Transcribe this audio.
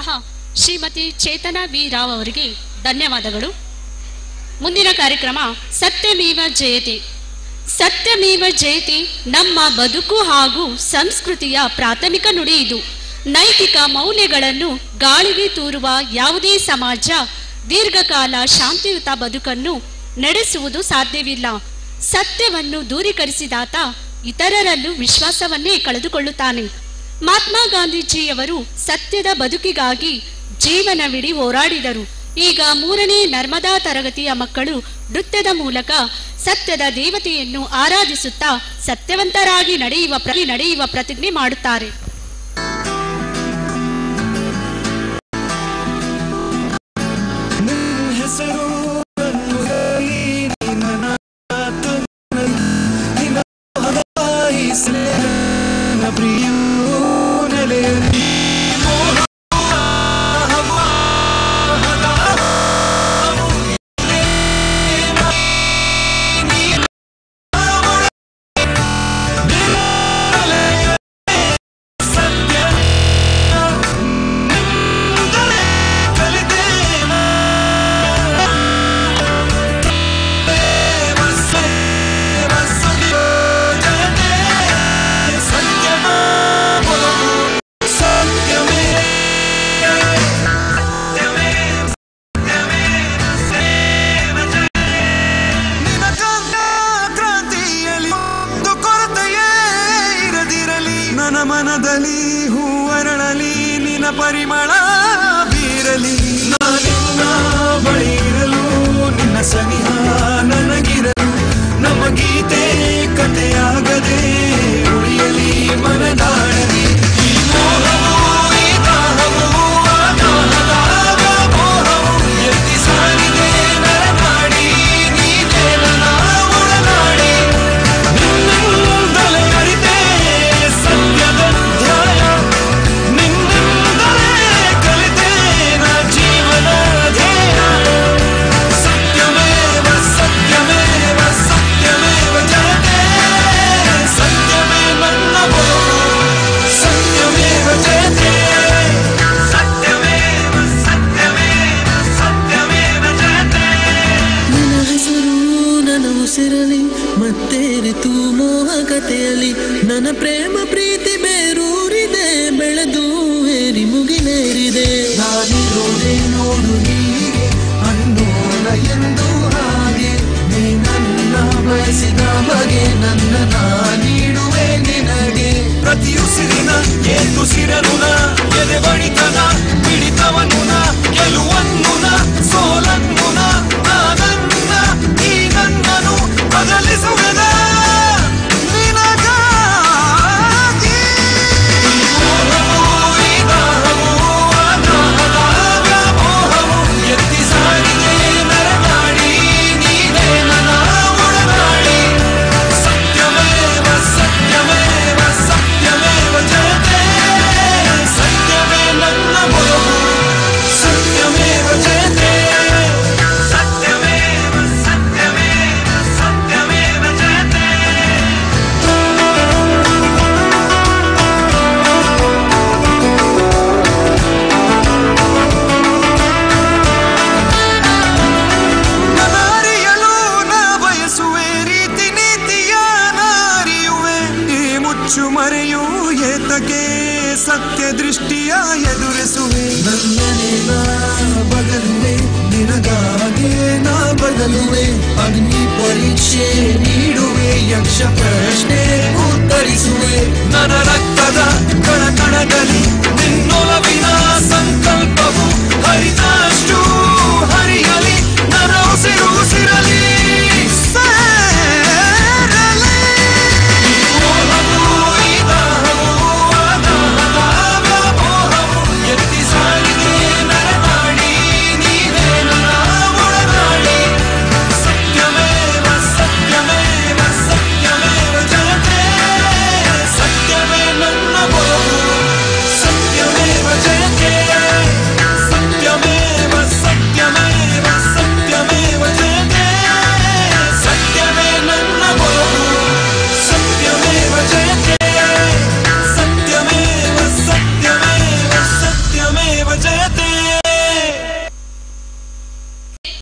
ಮಾಡಿದಂತಹ ಶ್ರೀಮತಿ ಚೇತನಾ ವಿ ರಾವ್ ಅವರಿಗೆ ಧನ್ಯವಾದಗಳು. ಮುಂದಿನ ಕಾರ್ಯಕ್ರಮ ಸತ್ಯಮೇವ ಜಯತೆ. ಸತ್ಯಮೇವ ಜಯತೆ ನಮ್ಮ ಬದುಕು ಹಾಗೂ ಸಂಸ್ಕೃತಿಯ ಪ್ರಾಥಮಿಕ ನುಡಿ ಇದು. ನೈತಿಕ ಮೌಲ್ಯಗಳನ್ನು ಗಾಳಿಗೆ ತೂರುವ ಯಾವುದೇ ಸಮಾಜ ದೀರ್ಘಕಾಲ ಶಾಂತಿಯುತ ಬದುಕನ್ನು ನಡೆಸುವುದು ಸಾಧ್ಯವಿಲ್ಲ. ಸತ್ಯವನ್ನು ದೂರೀಕರಿಸಿದಾತ ಇತರರಲ್ಲೂ ವಿಶ್ವಾಸವನ್ನೇ ಕಳೆದುಕೊಳ್ಳುತ್ತಾನೆ. ಮಹಾತ್ಮ ಗಾಂಧೀಜಿಯವರು ಸತ್ಯದ ಬದುಕಿಗಾಗಿ ಜೀವನವಿಡೀ ಹೋರಾಡಿದರು. ಈಗ 3ನೇ ನರ್ಮದಾ ತರಗತಿಯ ಮಕ್ಕಳು ನೃತ್ಯದ ಮೂಲಕ ಸತ್ಯದ ದೇವತೆಯನ್ನು ಆರಾಧಿಸುತ್ತಾ ಸತ್ಯವಂತರಾಗಿ ನಡೆಯುವ ಪ್ರತಿಜ್ಞೆ ಮಾಡುತ್ತಾರೆ. ಮನದಲ್ಲಿ ಹೂವರಳಲಿ ನಿನ ಪರಿಮಳ ಬೀರಲಿ. ನಾನಿನ್ನ ಬಳಿ ಇರಲು ನಿನ್ನ ಸನಿಹ ನನಗಿರಲು. ನಮ್ಮ ಗೀತೆ ಕಥೆಯಾಗದೆ ಉಳಿಯಲಿ ಮನದಾಳಲಿ. ಈ ಮೋಹವು ಈ ದಾಹವು ಆ ದಾಹದ ಮೋಹವು ಎತ್ತಿ ಸಾರಿದೆ ನರನಾಡಿ. ನೀನೇ ನನ್ನ ಒಳನಾಡಿ. ನಿನ್ನಿಂದಲೇ ಅರಿತೆ ಸತ್ಯದ ಧ್ಯಾಯ. ನಿನ್ನಿಂದಲೇ ಕಲಿತೆ ನಾ ಜೀವನ ಧ್ಯೇಯ. ಸತ್ಯಮೇವ ಸತ್ಯಮೇವ ಸತ್ಯಮೇವ ಜಯತೆ. ಸತ್ಯವೇ ನನ್ನ ಬದುಕು. ಸತ್ಯಮೇವ ಜಯತೆ. ಸತ್ಯಮೇವ ಸತ್ಯಮೇವ ಸತ್ಯಮೇವ ಜಯತೆ. ನಿನ್ನ ಹೆಸರು ನನ್ನ ಉಸಿರಲಿ ಮತ್ತೇರಿತು ಮೋಹಕತೆಯಲ್ಲಿ. ನನ್ನ ಪ್ರೇಮ ಪ್ರೀತಿ ಬೇರೂರಿದೆ ಬೆಳೆದು ಏರಿ ಮುಗಿಲೇರಿದೆ. ನಾನಿರೋದೆ ನೋಡು ಹೀಗೆ ಅನ್ನೋಣ ಎಂದು ಹಾಗೆ. ನೀ ನನ್ನ ಬಯಸಿದ ಬಗೆ ನನ್ನ ನೀಡುವೆ ನಿನಗೆ. ಪ್ರತಿಯುಸಿರಿನ ಏತುಸಿರನುನ ಎದೆ ಬಡಿತನ ಬಿಡಿತವನುನ ಗೆಲುವನ್ನುನ ಸೋಲನ್ನುನ ನಾನನ್ನ ಈ ನನ್ನನು ಬದಲಿಸುವೆದ ನಿನಗಾಗಿ. ಈ ಮೋಹವು ಈ ದಾಹವು ಆ ದಾಹದ ವ್ಯಾಮೋಹವು ಎತ್ತಿ ಸಾರಿದೆ ನರನಾಡಿ. ನೀನೇ ನನ್ನ ಒಳನಾಡಿ. ಸತ್ಯಮೇವ ಸತ್ಯಮೇವ ಸತ್ಯಮೇವ ಜಯತೆ. ಸತ್ಯವೇ ನನ್ನ ಬದುಕು. ಸತ್ಯಮೇವ ಜಯತೆ. ಸತ್ಯಮೇವ ಸತ್ಯಮೇವ ಸತ್ಯಮೇವ ಜಯತೆ. ನನ್ನ ಅರಿಯಲು ನಾ ಬಯಸುವೆ ರೀತಿ ನೀತಿಯ ನಾರಿಯುವೆ. ಈ ಮುಚ್ಚು ಮರೆಯು ಏತಕ್ಕೆ ಸತ್ಯ ದೃಷ್ಟಿಯ ಎದುರಿಸುವೆ. ನನ್ನನೆ ನಾ ಬದಲುವೆ ನಿನಗಾಗೆ ನಾ ಬದಲುವೆ. ಅಗ್ನಿ ಪರೀಕ್ಷೆ ನೀಡುವೆ ಯಕ್ಷ ಪ್ರಶ್ನೆ ಉತ್ತರಿಸುವೆ. ನನ್ನ ರಕ್ತದ ಕಣ ಕಣದಲ್ಲಿ ನಿನ್ನೊಲವಿನ ಸಂಕಲ್ಪವು ಹರಿದಷ್ಟು ಹರಿಯಲಿ. ನನ್ನ ಉಸಿರು ಉಸಿರಲಿ ಸೇರಲಿ. ಈ ಮೋಹವು ಈ ದಾಹವು ಆ ದಾಹದ ವ್ಯಾಮೋಹವು ಎತ್ತಿ ಸಾರಿದೆ ನರನಾಡಿ. ನೀನೇ ನನ್ನ ಒಳನಾಡಿ. ಸತ್ಯಮೇವ ಸತ್ಯಮೇವ ಸತ್ಯಮೇವ ಜಯತೆ